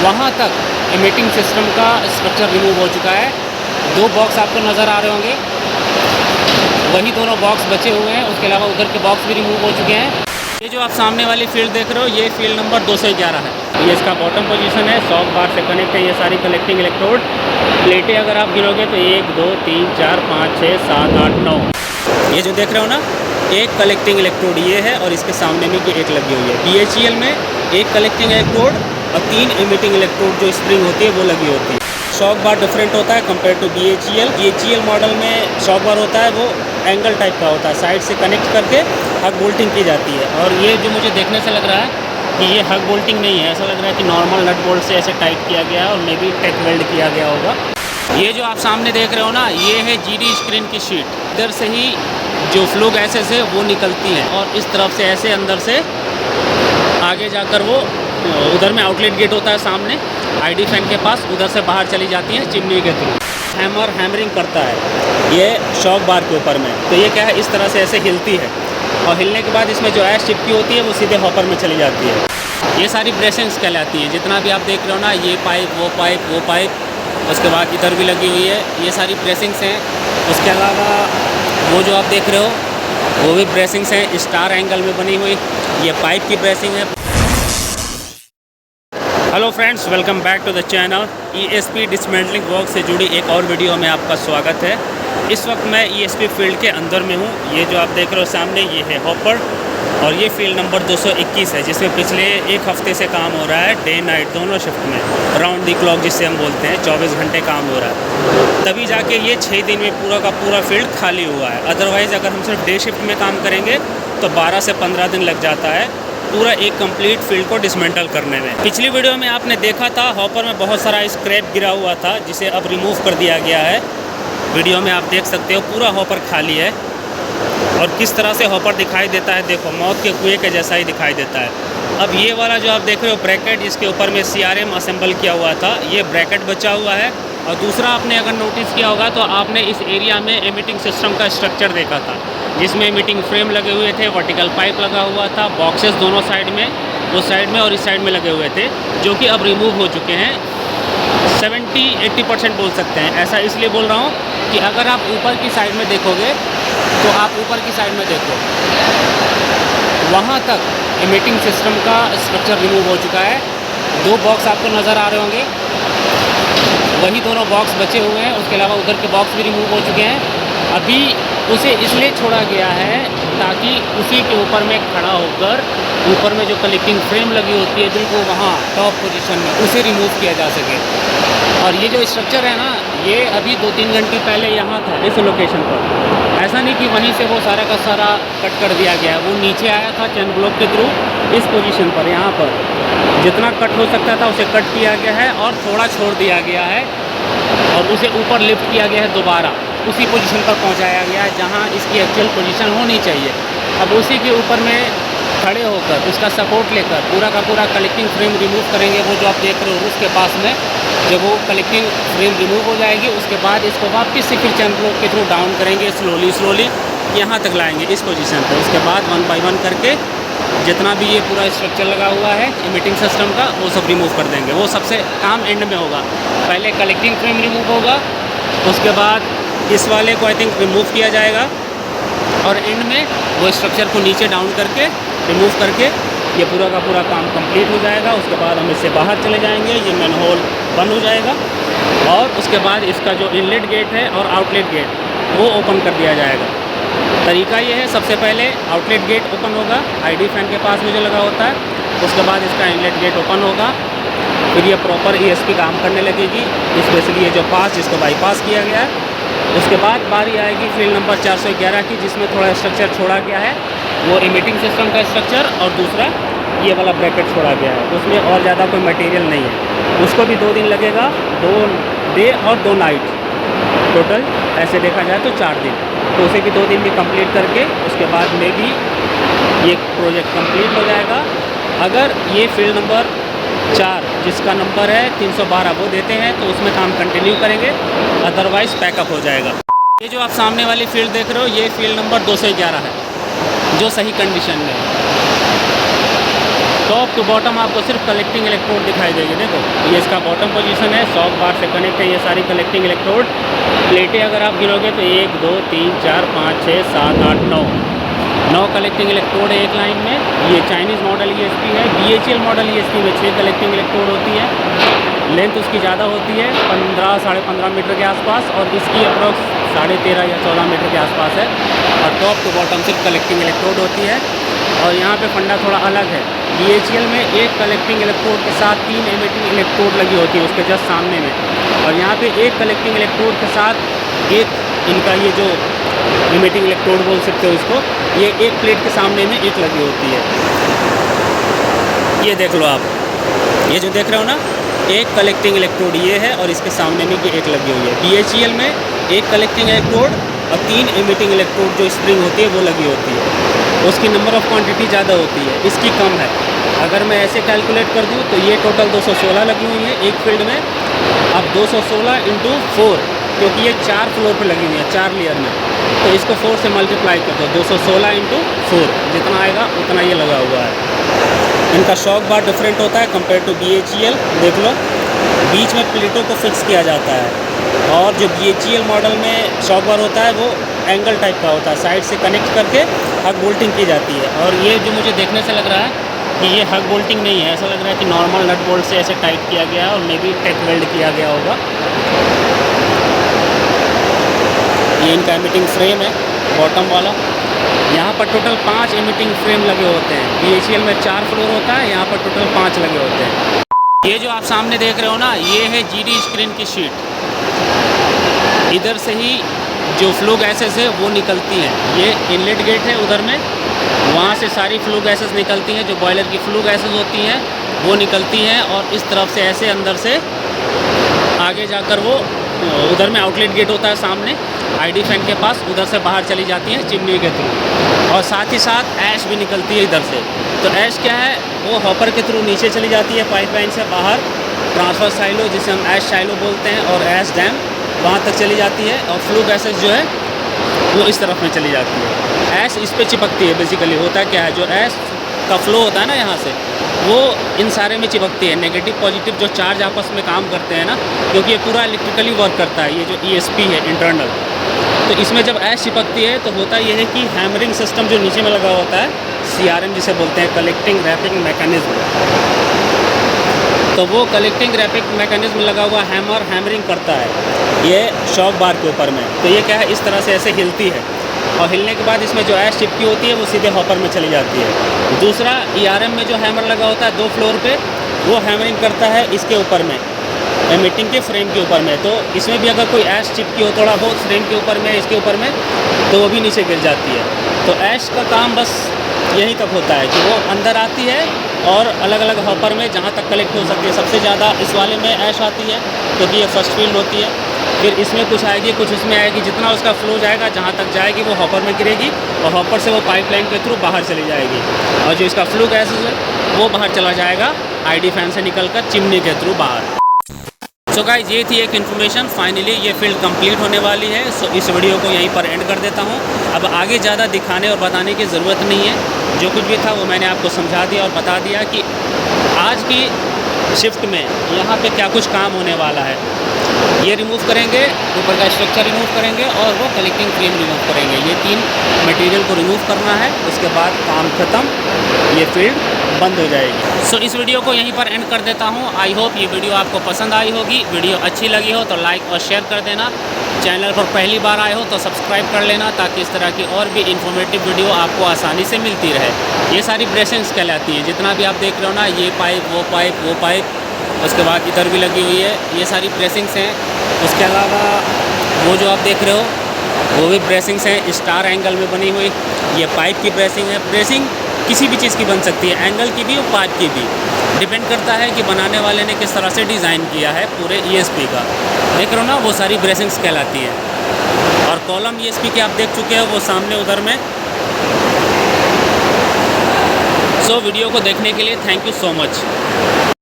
वहाँ तक emitting system का स्ट्रक्चर रिमूव हो चुका है। 2 बॉक्स आपको नज़र आ रहे होंगे, वही दोनों बॉक्स बचे हुए हैं। उसके अलावा उधर के बॉक्स भी रिमूव हो चुके हैं। ये जो आप सामने वाली फील्ड देख रहे हो, ये फील्ड नंबर 211 है। ये इसका बॉटम पोजीशन है। शॉक बार से कनेक्ट है ये सारी कलेक्टिंग इलेक्ट्रोड। प्लेटें अगर आप गिनोगे तो 1 2 3 4 5 6 7 8 9। ये जो देख रहे हो ना, एक कलेक्टिंग इलेक्ट्रोड ये है और इसके सामने में ये एक लगी हुई है। BHEL में एक कलेक्टिंग इलेक्ट्रोड और 3 एमिटिंग इलेक्ट्रोड जो स्प्रिंग होती है वो लगी होती है। शॉक बार डिफरेंट होता है compare to BHEL। BHEL model में शॉक बार होता है वो एंगल टाइप का होता है, साइड से कनेक्ट करके हग बोल्टिंग की जाती है। और ये जो मुझे देखने से लग रहा है कि ये हग बोल्टिंग नहीं है, ऐसा लग रहा है कि नॉर्मल नट बोल्ट से ऐसे टाइट किया गया है और मे बी टेक वेल्ड किया गया होगा। ये जो आप सामने देख रहे हो ना, ये है GD स्क्रीन की शीट। इधर से ही जो फ्लो गैसेस है वो निकलती हैं और इस तरफ से ऐसे अंदर से आगे जाकर वो उधर में आउटलेट गेट होता है सामने ID फैन के पास, उधर से बाहर चली जाती है चिमनी के थ्रू। हैमरिंग करता है ये शॉक बार के ऊपर में, तो ये क्या है इस तरह से ऐसे हिलती है और हिलने के बाद इसमें जो ऐश चिपकी होती है वो सीधे हॉपर में चली जाती है। ये सारी ब्रेसिंग्स कहलाती हैं। जितना भी आप देख रहे हो ना, ये पाइप वो पाइप वो पाइप, उसके बाद इधर भी लगी हुई है, ये सारी ब्रेसिंग्स हैं। उसके अलावा वो जो आप देख रहे हो वो भी ब्रेसिंग्स हैं स्टार एंगल में बनी हुई, ये पाइप की ब्रेसिंग है। Hello friends, welcome back to the channel. ESP dismantling work से जुड़ी एक और वीडियो में आपका स्वागत है। इस वक्त मैं ESP फील्ड के अंदर में हूँ। ये जो आप देख रहे हो सामने, ये है हॉपर और ये फील्ड नंबर 221 है, जिसमें पिछले एक हफ्ते से काम हो रहा है, डे नाइट दोनों शिफ्ट में, राउंड दी क्लॉक जिससे हम बोलते हैं, 24 घंटे काम हो रहा है। तभी जाके ये 6 दिन में पूरा का पूरा फील्ड खाली हुआ है। अदरवाइज़ अगर हम सिर्फ डे शिफ्ट में काम करेंगे तो 12 से 15 दिन लग जाता है पूरा एक कंप्लीट फील्ड को डिसमेंटल करने में। पिछली वीडियो में आपने देखा था हॉपर में बहुत सारा स्क्रैप गिरा हुआ था, जिसे अब रिमूव कर दिया गया है। वीडियो में आप देख सकते हो पूरा हॉपर खाली है और किस तरह से हॉपर दिखाई देता है, देखो मौत के कुएं के जैसा ही दिखाई देता है। अब ये वाला जो आप देख रहे हो ब्रैकेट, जिसके ऊपर में CRM असेंबल किया हुआ था, ये ब्रैकेट बचा हुआ है। और दूसरा आपने अगर नोटिस किया होगा तो आपने इस एरिया में एमिटिंग सिस्टम का स्ट्रक्चर देखा था, जिसमें एमिटिंग फ्रेम लगे हुए थे, वर्टिकल पाइप लगा हुआ था, बॉक्सेस दोनों साइड में, उस साइड में और इस साइड में लगे हुए थे, जो कि अब रिमूव हो चुके हैं। 70-80% बोल सकते हैं। ऐसा इसलिए बोल रहा हूँ कि अगर आप ऊपर की साइड में देखोगे तो आप ऊपर की साइड में देखो, वहाँ तक एमिटिंग सिस्टम का स्ट्रक्चर रिमूव हो चुका है। 2 बॉक्स आपको नज़र आ रहे होंगे, वही दोनों बॉक्स बचे हुए हैं। उसके अलावा उधर के बॉक्स भी रिमूव हो चुके हैं। अभी उसे इसलिए छोड़ा गया है ताकि उसी के ऊपर में खड़ा होकर ऊपर में जो कलेक्टिंग फ्रेम लगी होती है बिल्कुल वहाँ टॉप पोजीशन में, उसे रिमूव किया जा सके। और ये जो स्ट्रक्चर है ना, ये अभी 2-3 घंटे पहले यहाँ था इस लोकेशन पर। ऐसा नहीं कि वहीं से वो सारा का सारा कट कर दिया गया है, वो नीचे आया था चैन ब्लॉक के थ्रू इस पोजीशन पर। यहाँ पर जितना कट हो सकता था उसे कट किया गया है और थोड़ा छोड़ दिया गया है और उसे ऊपर लिफ्ट किया गया है, दोबारा उसी पोजीशन पर पहुंचाया गया है जहां इसकी एक्चुअल पोजीशन होनी चाहिए। अब उसी के ऊपर में खड़े होकर उसका सपोर्ट लेकर पूरा का पूरा कलेक्टिंग फ्रेम रिमूव करेंगे। वो जो आप देख रहे हो उसके पास में जब वो कलेक्टिंग फ्रेम रिमूव हो जाएगी, उसके बाद इसको वापस से फिर चैन ब्लॉक के थ्रू डाउन करेंगे, स्लोली यहाँ तक लाएंगे इस पोजीशन पर। उसके बाद 1 बाय 1 करके जितना भी ये पूरा स्ट्रक्चर लगा हुआ है एमिटिंग सिस्टम का, वो सब रिमूव कर देंगे। वो सबसे काम एंड में होगा। पहले कलेक्टिंग फ्रेम रिमूव होगा, उसके बाद इस वाले को आई थिंक रिमूव किया जाएगा और एंड में वो स्ट्रक्चर को नीचे डाउन करके रिमूव करके ये पूरा का पूरा काम कंप्लीट हो जाएगा। उसके बाद हम इससे बाहर चले जाएंगे, ये मेन होल बंद हो जाएगा और उसके बाद इसका जो इनलेट गेट है और आउटलेट गेट वो ओपन कर दिया जाएगा। तरीका ये है, सबसे पहले आउटलेट गेट ओपन होगा ID फैन के पास में जो लगा होता है, उसके बाद इसका इनलेट गेट ओपन होगा, फिर ये प्रॉपर ESP काम करने लगेगी, स्पेशली ये जो पास जिसको बाईपास किया गया है। उसके बाद बारी आएगी फील्ड नंबर 411 की, जिसमें थोड़ा स्ट्रक्चर छोड़ा गया है, वो एमिटिंग सिस्टम का स्ट्रक्चर, और दूसरा ये वाला ब्रैकेट छोड़ा गया है, उसमें और ज़्यादा कोई मटेरियल नहीं है। उसको भी 2 दिन लगेगा, 2 डे और 2 नाइट टोटल, ऐसे देखा जाए तो 4 दिन। तो उसे भी 2 दिन में कंप्लीट करके उसके बाद में भी ये प्रोजेक्ट कंप्लीट हो जाएगा। अगर ये फील्ड नंबर 4 जिसका नंबर है 312 वो देते हैं तो उसमें काम कंटिन्यू करेंगे, अदरवाइज़ पैकअप हो जाएगा। ये जो आप सामने वाली फील्ड देख रहे हो, ये फील्ड नंबर 211 है जो सही कंडीशन में है। टॉप टू बॉटम आपको सिर्फ कलेक्टिंग इलेक्ट्रोड दिखाई देगी। देखो ये इसका बॉटम पोजीशन है, शॉक बार से कनेक्ट है ये सारी कलेक्टिंग इलेक्ट्रोड। प्लेटें अगर आप गिनोगे तो 1 2 3 4 5 6 7 8 9 कलेक्टिंग इलेक्ट्रोड है एक लाइन में। ये चाइनीज़ मॉडल ESP है। BHEL मॉडल ESP में 6 कलेक्टिंग इलेक्ट्रोड होती है। लेंथ उसकी ज़्यादा होती है 15 साढ़े 15 मीटर के आसपास, और इसकी अप्रॉक्स 13.5 या 14 मीटर के आसपास है। और टॉप टू बॉटम सिर्फ कलेक्टिंग इलेक्ट्रोड होती है। और यहाँ पे फंडा थोड़ा अलग है। BHEL में एक कलेक्टिंग इलेक्ट्रोड के साथ 3 एमिटिंग इलेक्ट्रोड लगी होती है उसके जस्ट सामने में, और यहाँ पे एक कलेक्टिंग इलेक्ट्रोड के साथ एक इनका ये जो एमिटिंग इलेक्ट्रोड बोल सकते हो इसको, ये एक प्लेट के सामने में एक लगी होती है। ये देख लो आप, ये जो देख रहे हो ना, एक कलेक्टिंग इलेक्ट्रोड ये है और इसके सामने में ये एक लगी हुई है। BHEL में एक कलेक्टिंग इलेक्ट्रोड और 3 एमिटिंग इलेक्ट्रोड जो स्प्रिंग होती है वो लगी होती है। उसकी नंबर ऑफ़ क्वांटिटी ज़्यादा होती है, इसकी कम है। अगर मैं ऐसे कैलकुलेट कर दूँ तो ये टोटल 216 लगी हुई है एक फील्ड में। अब 216 × 4, क्योंकि ये 4 फ्लोर पे लगी हुई है 4 लेयर में, तो इसको 4 से मल्टीप्लाई कर दो। 216 × 4 जितना आएगा उतना ये लगा हुआ है। इनका शॉक बार डिफरेंट होता है कंपेयर टू BHEL। देख लो बीच में प्लेटों को फिक्स किया जाता है, और जो BHEL मॉडल में शॉक बार होता है वो एंगल टाइप का होता है, साइड से कनेक्ट करके हग बोल्टिंग की जाती है। और ये जो मुझे देखने से लग रहा है कि ये हग बोल्टिंग नहीं है, ऐसा लग रहा है कि नॉर्मल नट बोल्ट से ऐसे टाइट किया गया है और मे बी टेक वेल्ड किया गया होगा। ये इनका एमिटिंग फ्रेम है बॉटम वाला। यहाँ पर टोटल 5 एमिटिंग फ्रेम लगे होते हैं। BHEL में 4 फ्लोर होता है, यहाँ पर टोटल 5 लगे होते हैं। ये जो आप सामने देख रहे हो ना, ये है GD स्क्रीन की शीट। इधर से ही जो फ्लो गैसेस है वो निकलती हैं। ये इनलेट गेट है उधर में, वहाँ से सारी फ्लो गैसेस निकलती हैं। जो बॉयलर की फ्लो गैसेस होती हैं वो निकलती हैं, और इस तरफ से ऐसे अंदर से आगे जाकर वो उधर में आउटलेट गेट होता है सामने ID फैन के पास, उधर से बाहर चली जाती हैं चिमनी के थ्रू। और साथ ही साथ ऐश भी निकलती है इधर से। तो ऐश क्या है, वो हॉपर के थ्रू नीचे चली जाती है पाइपलाइन से बाहर, ट्रांसफ़र साइलो जिसे हम ऐश साइलो बोलते हैं, और ऐश डैम वहाँ तक चली जाती है। और फ्लो गैसेस जो है वो इस तरफ में चली जाती है। ऐश इस पे चिपकती है। बेसिकली होता क्या है, जो ऐश का फ्लो होता है ना यहाँ से, वो इन सारे में चिपकती है। नेगेटिव पॉजिटिव जो चार्ज आपस में काम करते हैं ना, क्योंकि ये पूरा इलेक्ट्रिकली वर्क करता है, ये जो ESP है इंटरनल। तो इसमें जब ऐश चिपकती है तो होता ये है कि हैमरिंग सिस्टम जो नीचे में लगा होता है, CRM जिसे बोलते हैं, कलेक्टिंग रैपिंग मैकेनिज्म, तो वो कलेक्टिंग रैपिंग मैकेनिज्म लगा हुआ हैमर हैमरिंग करता है ये शॉक बार के ऊपर में। तो ये क्या है, इस तरह से ऐसे हिलती है, और हिलने के बाद इसमें जो ऐश चिपकी होती है वो सीधे हॉपर में चली जाती है। दूसरा ERM में जो हैमर लगा होता है 2 फ्लोर पे, वो हैमरिंग करता है इसके ऊपर में, एमिटिंग के फ्रेम के ऊपर में। तो इसमें भी अगर कोई ऐश चिपकी हो थोड़ा बहुत फ्रेम के ऊपर में, इसके ऊपर में, तो वो भी नीचे गिर जाती है। तो ऐश का काम बस यहीं तक होता है कि वो अंदर आती है और अलग अलग हॉपर में जहाँ तक कलेक्ट हो सकती है। सबसे ज़्यादा इस वाले में ऐश आती है क्योंकि ये फर्स्ट फील्ड होती है। फिर इसमें कुछ आएगी, कुछ इसमें आएगी। जितना उसका फ्लो जाएगा, जहाँ तक जाएगी वो हॉपर में गिरेगी, और हॉपर से वो पाइपलाइन के थ्रू बाहर चली जाएगी, और जो इसका फ्लो गैस है वो बाहर चला जाएगा ID फैन से निकलकर चिमनी के थ्रू बाहर। सो गाइस, ये थी एक इन्फॉर्मेशन। फाइनली ये फील्ड कंप्लीट होने वाली है। सो इस वीडियो को यहीं पर एंड कर देता हूँ। अब आगे ज़्यादा दिखाने और बताने की ज़रूरत नहीं है। जो कुछ भी था वो मैंने आपको समझा दिया और बता दिया कि आज की शिफ्ट में यहाँ पे क्या कुछ काम होने वाला है। ये रिमूव करेंगे, ऊपर का स्ट्रक्चर रिमूव करेंगे, और वो कलेक्टिंग फ्रेम रिमूव करेंगे। ये 3 मटेरियल को रिमूव करना है, उसके बाद काम ख़त्म, ये फील्ड बंद हो जाएगी। सो इस वीडियो को यहीं पर एंड कर देता हूँ। आई होप ये वीडियो आपको पसंद आई होगी। वीडियो अच्छी लगी हो तो लाइक और शेयर कर देना। चैनल पर पहली बार आए हो तो सब्सक्राइब कर लेना, ताकि इस तरह की और भी इन्फॉर्मेटिव वीडियो आपको आसानी से मिलती रहे। ये सारी ब्रेसिंग्स कहलाती हैं, जितना भी आप देख रहे हो ना, ये पाइप वो पाइप वो पाइप, उसके बाद इधर भी लगी हुई है, ये सारी ब्रेसिंग्स हैं। उसके अलावा वो जो आप देख रहे हो वो भी ब्रेसिंग्स हैं, स्टार एंगल में बनी हुई। ये पाइप की ब्रेसिंग है। ब्रेसिंग किसी भी चीज़ की बन सकती है, एंगल की भी और पाइप की भी। डिपेंड करता है कि बनाने वाले ने किस तरह से डिज़ाइन किया है पूरे ESP का। देख रहे हो ना, वो सारी ब्रेसिंग्स कहलाती हैं। और कॉलम ESP के आप देख चुके हो वो सामने उधर में। सो वीडियो को देखने के लिए थैंक यू सो मच।